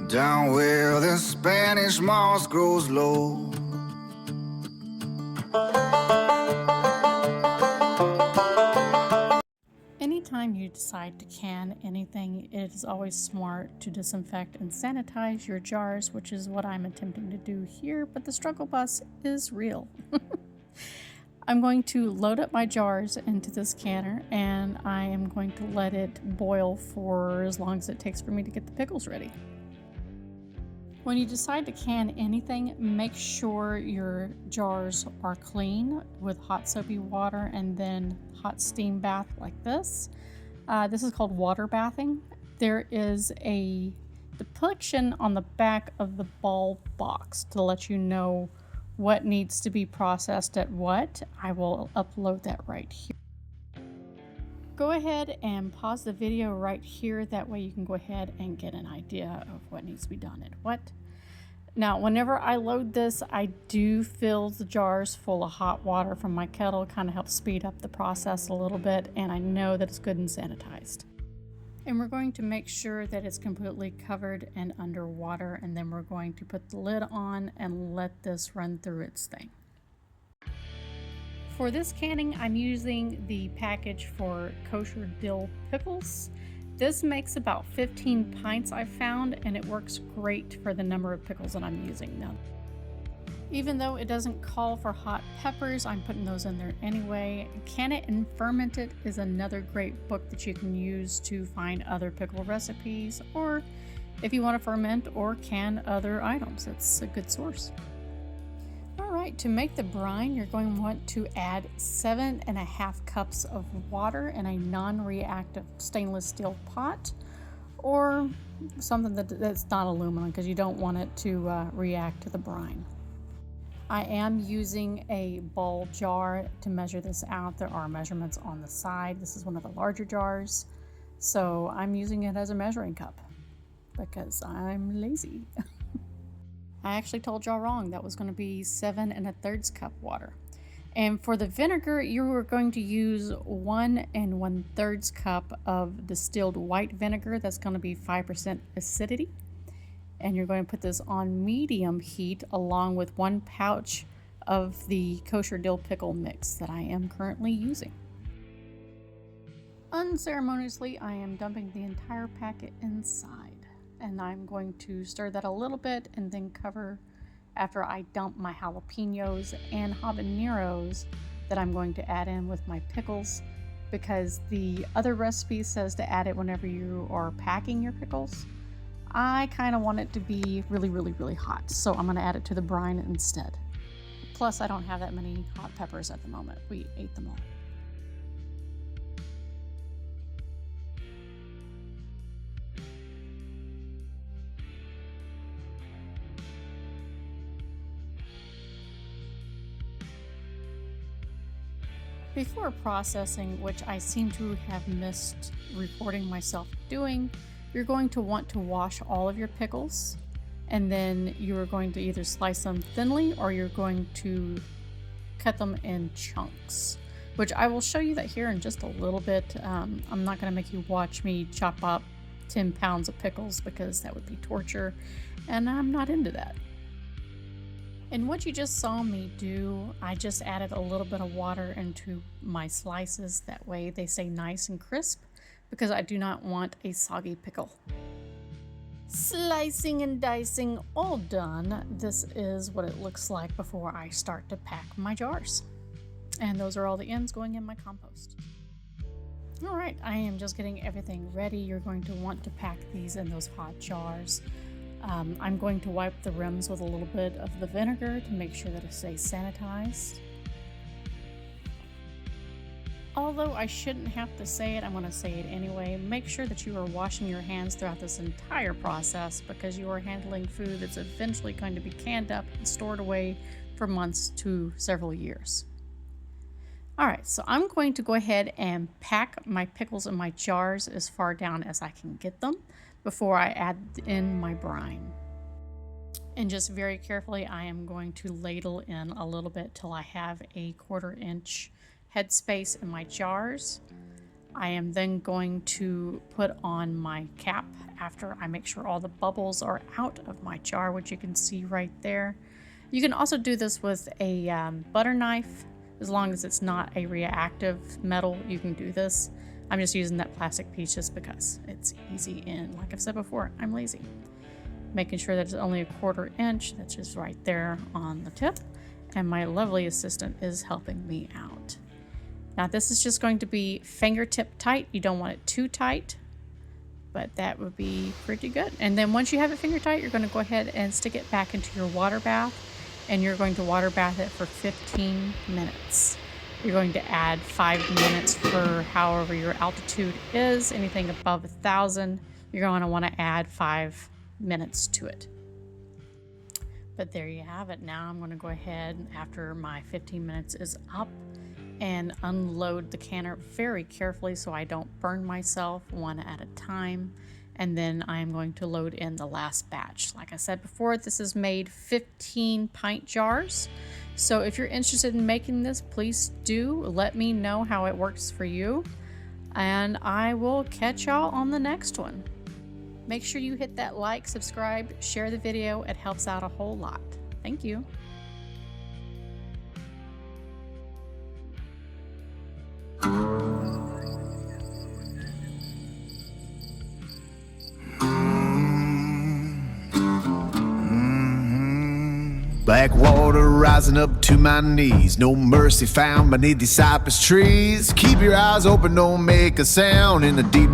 down where the Spanish moss grows low. Anytime you decide to can anything, it is always smart to disinfect and sanitize your jars, which is what I'm attempting to do here, but the struggle bus is real. I'm going to load up my jars into this canner, and I am going to let it boil for as long as it takes for me to get the pickles ready. When you decide to can anything, make sure your jars are clean with hot soapy water and then hot steam bath like this. This is called water bathing. There is a depiction on the back of the ball box to let you know what needs to be processed at what. I will upload that right here. Go ahead and pause the video right here. That way you can go ahead and get an idea of what needs to be done at what. Now, whenever I load this, I do fill the jars full of hot water from my kettle. Kind of helps speed up the process a little bit, and I know that it's good and sanitized. And we're going to make sure that it's completely covered and underwater, and then we're going to put the lid on and let this run through its thing. For this canning, I'm using the package for kosher dill pickles. This makes about 15 pints I've found, and it works great for the number of pickles that I'm using now. Even though it doesn't call for hot peppers, I'm putting those in there anyway. Can It and Ferment It is another great book that you can use to find other pickle recipes, or if you want to ferment or can other items, it's a good source. Alright, to make the brine, you're going to want to add 7.5 cups of water in a non-reactive stainless steel pot, or something that's not aluminum, because you don't want it to react to the brine. I am using a ball jar to measure this out. There are measurements on the side. This is one of the larger jars, so I'm using it as a measuring cup because I'm lazy. I actually told y'all wrong. That was going to be 7 1/3 cup water. And for the vinegar, you are going to use 1 1/3 cup of distilled white vinegar. That's going to be 5% acidity. And you're going to put this on medium heat along with 1 pouch of the kosher dill pickle mix that I am currently using. Unceremoniously, I am dumping the entire packet inside, and I'm going to stir that a little bit and then cover after I dump my jalapenos and habaneros that I'm going to add in with my pickles, because the other recipe says to add it whenever you are packing your pickles. I kind of want it to be really hot, so I'm going to add it to the brine instead. Plus, I don't have that many hot peppers at the moment. We ate them all. Before processing, which I seem to have missed recording myself doing, you're going to want to wash all of your pickles, and then you're going to either slice them thinly or you're going to cut them in chunks, which I will show you that here in just a little bit. I'm not going to make you watch me chop up 10 pounds of pickles because that would be torture, and I'm not into that. And what you just saw me do, I just added a little bit of water into my slices. That way they stay nice and crisp, because I do not want a soggy pickle. Slicing and dicing all done. This is what it looks like before I start to pack my jars. And those are all the ends going in my compost. All right, I am just getting everything ready. You're going to want to pack these in those hot jars. I'm going to wipe the rims with a little bit of the vinegar to make sure that it stays sanitized. Although I shouldn't have to say it, I'm going to say it anyway. Make sure that you are washing your hands throughout this entire process, because you are handling food that's eventually going to be canned up and stored away for months to several years. Alright, so I'm going to go ahead and pack my pickles in my jars as far down as I can get them before I add in my brine. And just very carefully, I am going to ladle in a little bit till I have a 1/4 inch headspace in my jars. I am then going to put on my cap after I make sure all the bubbles are out of my jar, which you can see right there. You can also do this with a butter knife. As long as it's not a reactive metal, you can do this. I'm just using that plastic piece just because it's easy, and like I've said before, I'm lazy. Making sure that it's only a 1/4 inch, that's just right there on the tip. And my lovely assistant is helping me out. Now this is just going to be fingertip tight. You don't want it too tight, but that would be pretty good. And then once you have it finger tight, you're going to go ahead and stick it back into your water bath, and you're going to water bath it for 15 minutes. You're going to add 5 minutes for however your altitude is. Anything above 1,000, you're going to want to add 5 minutes to it. But there you have it. Now I'm going to go ahead, after my 15 minutes is up, and unload the canner very carefully so I don't burn myself, one at a time. And then I'm going to load in the last batch. Like I said before, this is made 15 pint jars. So if you're interested in making this, please do let me know how it works for you. And I will catch y'all on the next one. Make sure you hit that like, subscribe, share the video. It helps out a whole lot. Thank you. Black water rising up to my knees. No mercy found beneath these cypress trees. Keep your eyes open, don't make a sound in the deep